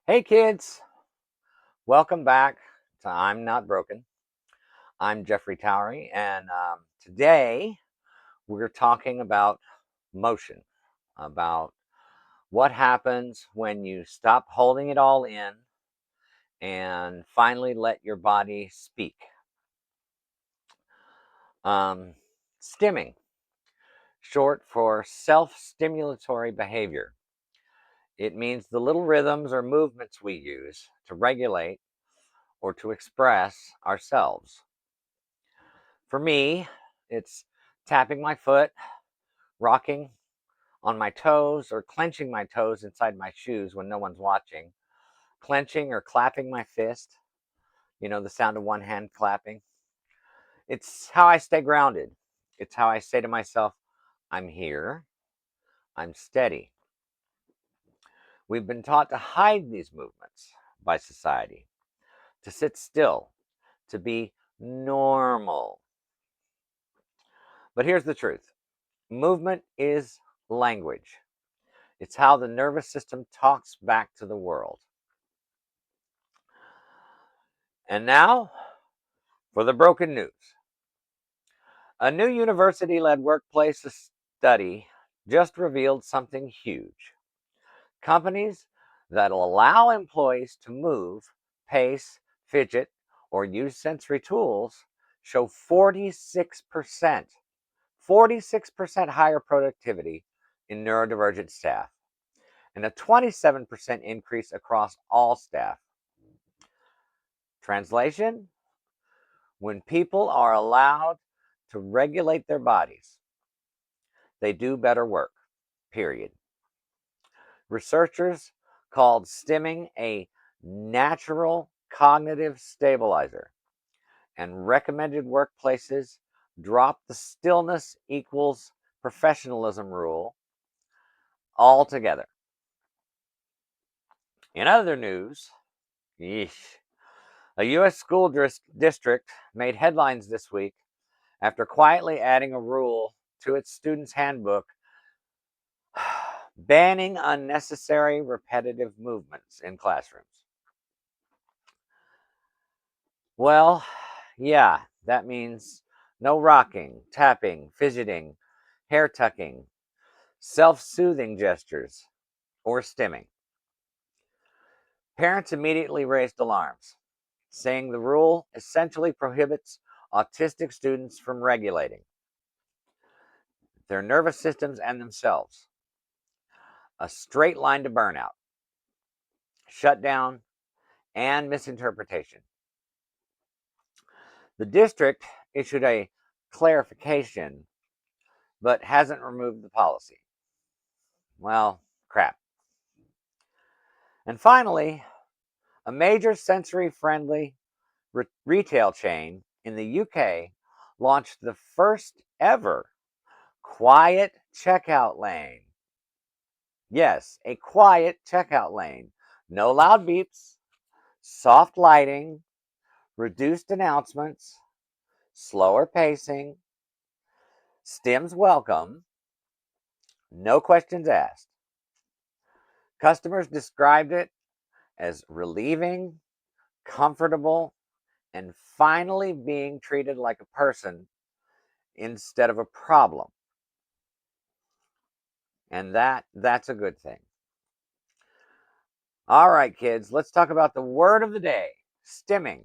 Hey kids, welcome back to I'm Not Broken. I'm Jeffrey Towery, and today we're talking about motion, about what happens when you stop holding it all in and finally let your body speak. Um, Stimming, short for self-stimulatory behavior. It means the little rhythms or movements we use to regulate or to express ourselves. For me, it's tapping my foot, rocking on my toes, or clenching my toes inside my shoes when no one's watching, clenching or clapping my fist, the sound of one hand clapping. It's how I stay grounded. It's how I say to myself, I'm here, I'm steady. We've been taught to hide these movements by society, to sit still, to be normal. But here's the truth: movement is language. It's how the nervous system talks back to the world. And now for the broken news. A new university led workplace study just revealed something huge. Companies that'll allow employees to move, pace, fidget, or use sensory tools show 46% higher productivity in neurodivergent staff, and a 27% increase across all staff. Translation: when people are allowed to regulate their bodies, they do better work, period. Researchers called stimming a natural cognitive stabilizer and recommended workplaces drop the stillness equals professionalism rule altogether. In other news, yeesh, a U.S. school district made headlines this week after quietly adding a rule to its students' handbook banning unnecessary repetitive movements in classrooms. Well, yeah, that means no rocking, tapping, fidgeting, hair tucking, self soothing gestures, or stimming. Parents immediately raised alarms, saying the rule essentially prohibits autistic students from regulating their nervous systems and themselves. A straight line to burnout, shutdown, and misinterpretation. The district issued a clarification but hasn't removed the policy. Well, crap. And finally, a major sensory friendly retail chain in the UK launched the first ever quiet checkout lane. Yes, a quiet checkout lane. No loud beeps, soft lighting, reduced announcements, slower pacing, stims welcome, no questions asked. Customers described it as relieving, comfortable, and finally being treated like a person instead of a problem. And that's a good thing. All right, kids, let's talk about the word of the day: stimming.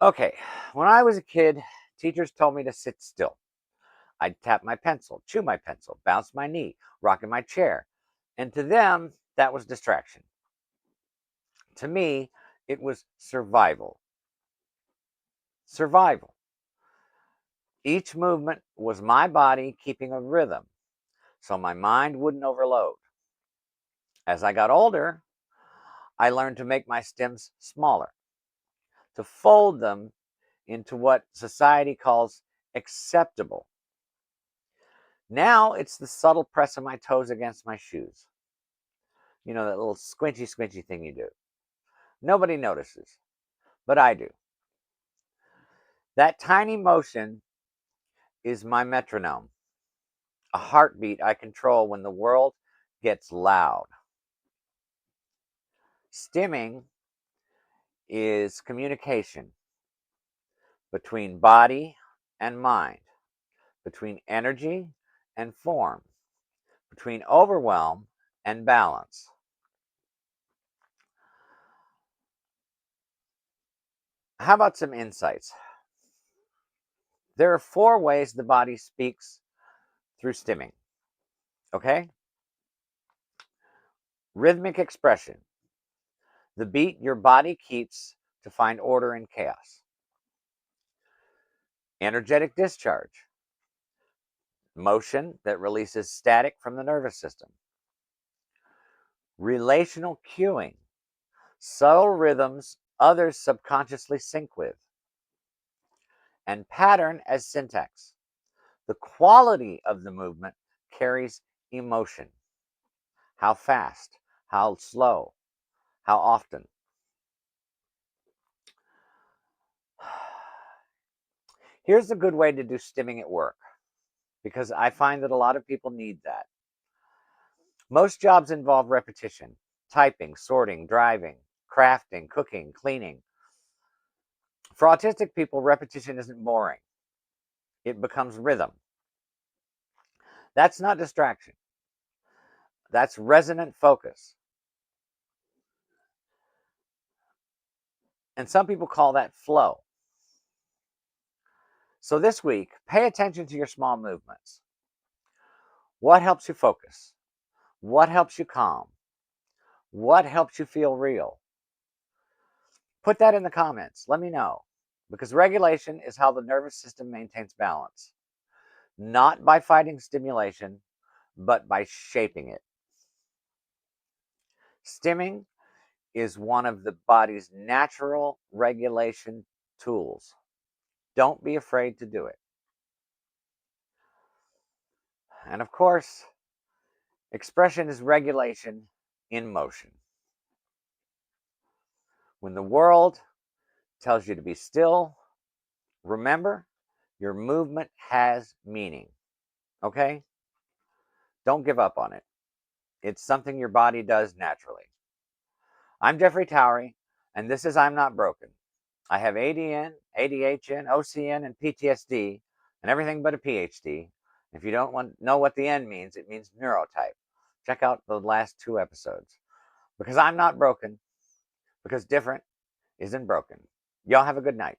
Okay, when I was a kid, teachers told me to sit still. I'd tap my pencil, chew my pencil, bounce my knee, rock in my chair. And to them, that was distraction. To me, it was survival. Survival. Each movement was my body keeping a rhythm so my mind wouldn't overload. As I got older, I learned to make my stims smaller, to fold them into what society calls acceptable. Now it's the subtle press of my toes against my shoes. That little squinchy thing you do. Nobody notices, but I do. That tiny motion is my metronome, a heartbeat I control when the world gets loud. Stimming is communication between body and mind, between energy and form, between overwhelm and balance. How about some insights? There are 4 ways the body speaks through stimming. Okay? Rhythmic expression, the beat your body keeps to find order in chaos. Energetic discharge, motion that releases static from the nervous system. Relational cueing, subtle rhythms others subconsciously sync with. And pattern as syntax. The quality of the movement carries emotion. How fast, how slow, how often. Here's a good way to do stimming at work, because I find that a lot of people need that. Most jobs involve repetition: typing, sorting, driving, crafting, cooking, cleaning. For autistic people, repetition isn't boring, it becomes rhythm. That's not distraction, that's resonant focus. And some people call that flow. So this week, pay attention to your small movements. What helps you focus? What helps you calm? What helps you feel real? Put that in the comments. Let me know. Because regulation is how the nervous system maintains balance. Not by fighting stimulation, but by shaping it. Stimming is one of the body's natural regulation tools. Don't be afraid to do it. And of course, expression is regulation in motion. When the world tells you to be still, remember, your movement has meaning. Okay? Don't give up on it. It's something your body does naturally. I'm Jeffrey Towery, and this is I'm Not Broken. I have ADN, ADHN, OCN, and PTSD, and everything but a PhD. If you don't know what the N means, it means neurotype. Check out the last 2 episodes. Because I'm not broken, because different isn't broken. Y'all have a good night.